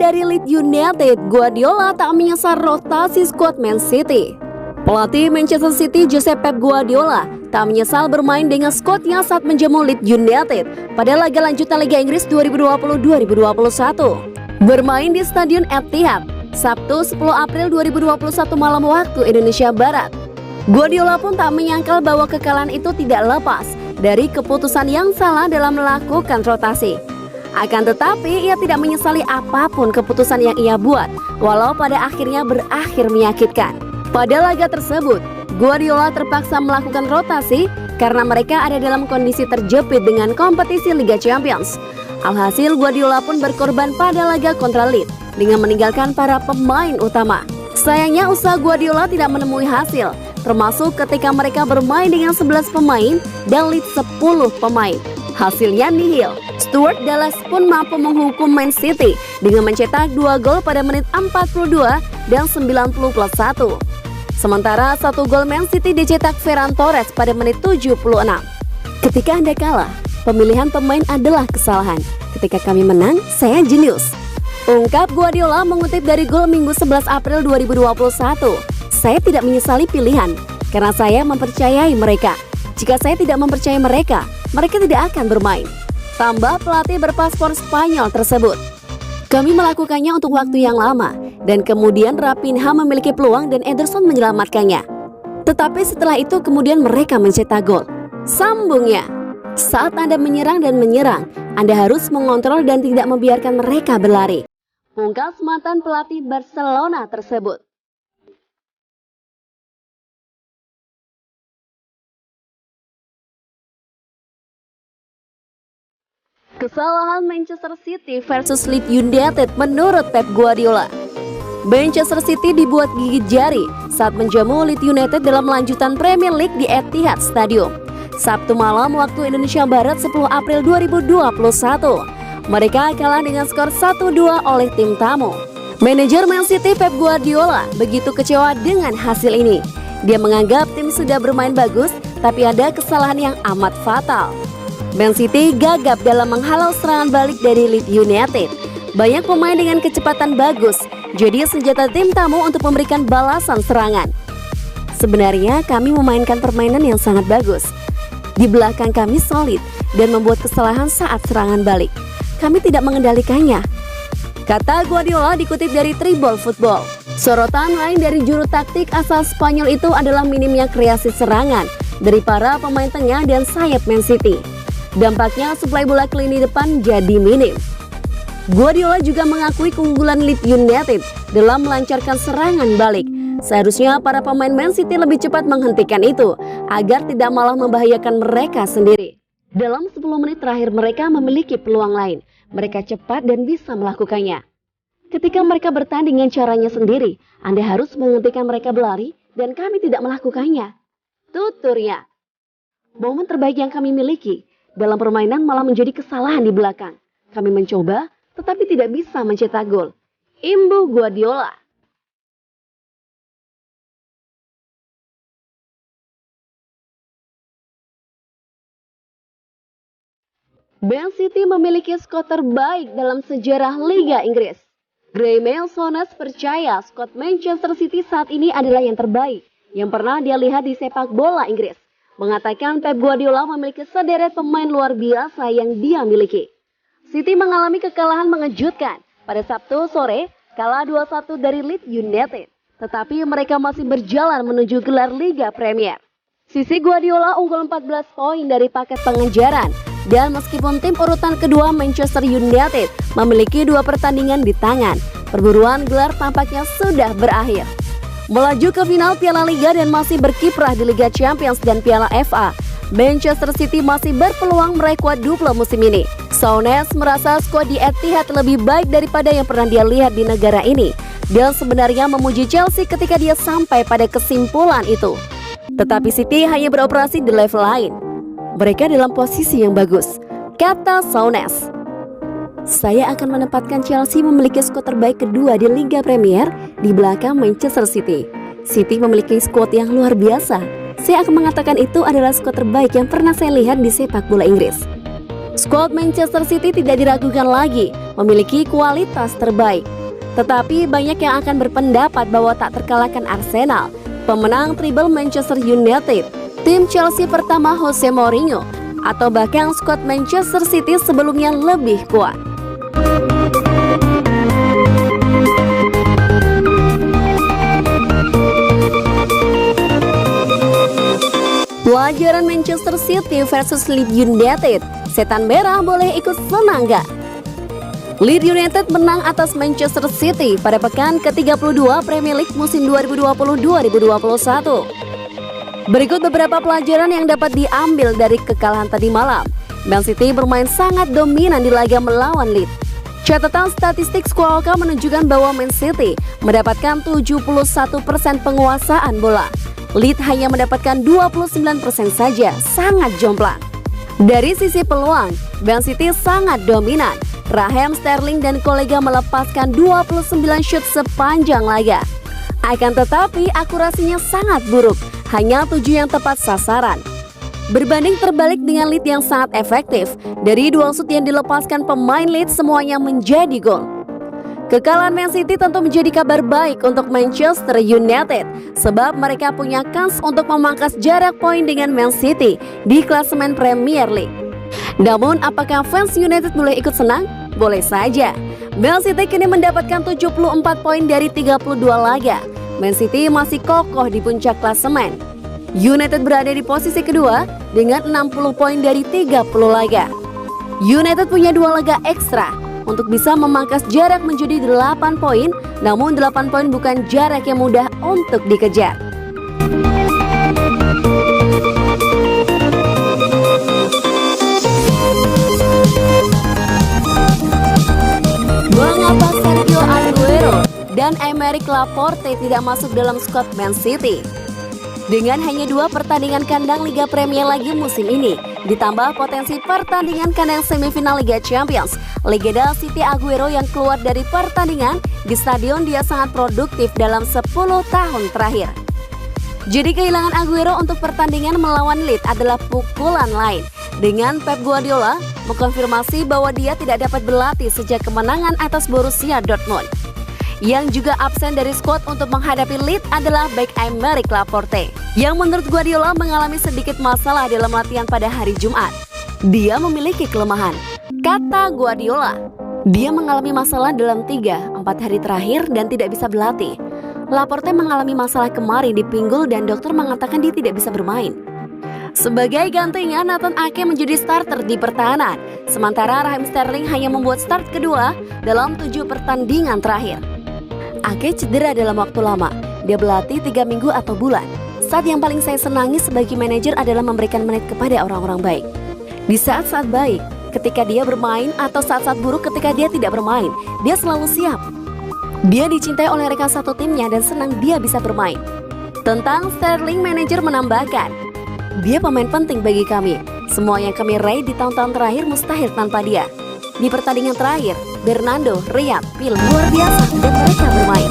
dari Leeds United, Guardiola tak menyasar rotasi skuad Man City. Pelatih Manchester City Josep Pep Guardiola tak menyesal bermain dengan skuadnya saat menjamu Leeds United pada laga lanjutan Liga Inggris 2020-2021. Bermain di Stadion Etihad, Sabtu 10 April 2021 malam waktu Indonesia Barat. Guardiola pun tak menyangkal bahwa kekalahan itu tidak lepas dari keputusan yang salah dalam melakukan rotasi. Akan tetapi, ia tidak menyesali apapun keputusan yang ia buat, walau pada akhirnya berakhir menyakitkan. Pada laga tersebut, Guardiola terpaksa melakukan rotasi karena mereka ada dalam kondisi terjepit dengan kompetisi Liga Champions. Alhasil, Guardiola pun berkorban pada laga kontra Leeds dengan meninggalkan para pemain utama. Sayangnya usaha Guardiola tidak menemui hasil, termasuk ketika mereka bermain dengan 11 pemain dan Leeds 10 pemain. Hasilnya nihil. Stuart Dallas pun mampu menghukum Man City dengan mencetak 2 gol pada menit 42 dan 90+1. Sementara 1 gol Man City dicetak Ferran Torres pada menit 76. Ketika Anda kalah, pemilihan pemain adalah kesalahan. Ketika kami menang, saya jenius. Ungkap Guardiola mengutip dari Gol Minggu 11 April 2021. Saya tidak menyesali pilihan, karena saya mempercayai mereka. Jika saya tidak mempercayai mereka, mereka tidak akan bermain. Tambah pelatih berpaspor Spanyol tersebut. Kami melakukannya untuk waktu yang lama, dan kemudian Raphinha memiliki peluang dan Ederson menyelamatkannya. Tetapi setelah itu kemudian mereka mencetak gol. Sambungnya, saat Anda menyerang dan menyerang, Anda harus mengontrol dan tidak membiarkan mereka berlari. Pungkas mantan pelatih Barcelona tersebut. Kesalahan Manchester City versus Leeds United menurut Pep Guardiola. Manchester City dibuat gigit jari saat menjamu Leeds United dalam lanjutan Premier League di Etihad Stadium, Sabtu malam waktu Indonesia Barat 10 April 2021. Mereka kalah dengan skor 1-2 oleh tim tamu. Manajer Man City Pep Guardiola begitu kecewa dengan hasil ini. Dia menganggap tim sudah bermain bagus, tapi ada kesalahan yang amat fatal. Man City gagap dalam menghalau serangan balik dari Leeds United. Banyak pemain dengan kecepatan bagus, jadi senjata tim tamu untuk memberikan balasan serangan. Sebenarnya kami memainkan permainan yang sangat bagus. Di belakang kami solid dan membuat kesalahan saat serangan balik. Kami tidak mengendalikannya, kata Guardiola dikutip dari Tribal Football. Sorotan lain dari juru taktik asal Spanyol itu adalah minimnya kreasi serangan dari para pemain tengah dan sayap Man City. Dampaknya suplai bola ke lini depan jadi minim. Guardiola juga mengakui keunggulan Leeds United dalam melancarkan serangan balik. Seharusnya para pemain Man City lebih cepat menghentikan itu agar tidak malah membahayakan mereka sendiri. Dalam 10 menit terakhir mereka memiliki peluang lain. Mereka cepat dan bisa melakukannya. Ketika mereka bertanding dengan caranya sendiri, Anda harus menghentikan mereka berlari dan kami tidak melakukannya. Tuturnya. Momen terbaik yang kami miliki dalam permainan malah menjadi kesalahan di belakang. Kami mencoba, tetapi tidak bisa mencetak gol. Imbuh Guardiola. Man City memiliki skor terbaik dalam sejarah Liga Inggris. Graeme Souness percaya skor Manchester City saat ini adalah yang terbaik yang pernah dia lihat di sepak bola Inggris. Mengatakan Pep Guardiola memiliki sederet pemain luar biasa yang dia miliki. City mengalami kekalahan mengejutkan pada Sabtu sore, kalah 2-1 dari Leeds United. Tetapi mereka masih berjalan menuju gelar Liga Premier. Sisi Guardiola unggul 14 poin dari paket pengejaran. Dan meskipun tim urutan kedua Manchester United memiliki 2 pertandingan di tangan, perburuan gelar tampaknya sudah berakhir. Melaju ke final Piala Liga dan masih berkiprah di Liga Champions dan Piala FA, Manchester City masih berpeluang meraih kuadruple musim ini. Souness merasa skuad di Etihad lebih baik daripada yang pernah dia lihat di negara ini, dan sebenarnya memuji Chelsea ketika dia sampai pada kesimpulan itu. Tetapi City hanya beroperasi di level lain. Mereka dalam posisi yang bagus, kata Souness. Saya akan menempatkan Chelsea memiliki skuad terbaik kedua di Liga Premier di belakang Manchester City. City memiliki skuad yang luar biasa. Saya akan mengatakan itu adalah skuad terbaik yang pernah saya lihat di sepak bola Inggris. Skuad Manchester City tidak diragukan lagi. memiliki kualitas terbaik. Tetapi banyak yang akan berpendapat bahwa tak terkalahkan Arsenal, pemenang treble Manchester United, tim Chelsea pertama Jose Mourinho, atau bahkan skuad Manchester City sebelumnya lebih kuat. Pelajaran Manchester City versus Leeds United, setan merah boleh ikut senang gak? Leeds United menang atas Manchester City pada pekan ke-32 Premier League musim 2020-2021. Berikut beberapa pelajaran yang dapat diambil dari kekalahan tadi malam. Man City bermain sangat dominan di laga melawan Leeds. Catatan statistik Squawka menunjukkan bahwa Man City mendapatkan 71% penguasaan bola. Leeds hanya mendapatkan 29% saja, sangat jomplang. Dari sisi peluang, Man City sangat dominan. Raheem Sterling dan kolega melepaskan 29 shoot sepanjang laga. Akan tetapi akurasinya sangat buruk, hanya 7 yang tepat sasaran. Berbanding terbalik dengan Leeds yang sangat efektif, dari 2 shoot yang dilepaskan pemain Leeds semuanya menjadi gol. Kekalahan Man City tentu menjadi kabar baik untuk Manchester United, sebab mereka punya kans untuk memangkas jarak poin dengan Man City di klasemen Premier League. Namun apakah fans United boleh ikut senang? Boleh saja. Man City kini mendapatkan 74 poin dari 32 laga. Man City masih kokoh di puncak klasemen. United berada di posisi kedua dengan 60 poin dari 30 laga. United punya 2 laga ekstra untuk bisa memangkas jarak menjadi 8 poin, namun 8 poin bukan jarak yang mudah untuk dikejar. Mengapa Sergio Aguero dan Aymeric Laporte tidak masuk dalam skuad Man City? Dengan hanya 2 pertandingan kandang Liga Premier lagi musim ini, ditambah potensi pertandingan kandang semifinal Liga Champions, legenda City Aguero yang keluar dari pertandingan di stadion dia sangat produktif dalam 10 tahun terakhir. Jadi kehilangan Aguero untuk pertandingan melawan Leeds adalah pukulan lain, dengan Pep Guardiola mengkonfirmasi bahwa dia tidak dapat berlatih sejak kemenangan atas Borussia Dortmund. Yang juga absen dari skuad untuk menghadapi Leeds adalah bek Aymeric Laporte, yang menurut Guardiola mengalami sedikit masalah dalam latihan pada hari Jumat. Dia memiliki kelemahan. Kata Guardiola, dia mengalami masalah dalam 3-4 hari terakhir dan tidak bisa berlatih. Laporte mengalami masalah kemarin di pinggul dan dokter mengatakan dia tidak bisa bermain. Sebagai gantinya, Nathan Ake menjadi starter di pertahanan, sementara Raheem Sterling hanya membuat start kedua dalam 7 pertandingan terakhir. Ake cedera dalam waktu lama, dia berlatih 3 minggu atau bulan. Saat yang paling saya senangi sebagai manajer adalah memberikan menit kepada orang-orang baik. Di saat-saat baik, ketika dia bermain, atau saat-saat buruk ketika dia tidak bermain, dia selalu siap. Dia dicintai oleh rekan satu timnya dan senang dia bisa bermain. Tentang Sterling, manajer menambahkan, dia pemain penting bagi kami. Semua yang kami raih di tahun-tahun terakhir mustahil tanpa dia. Di pertandingan terakhir, Bernardo, Riyad, Phil luar biasa dan mereka bermain.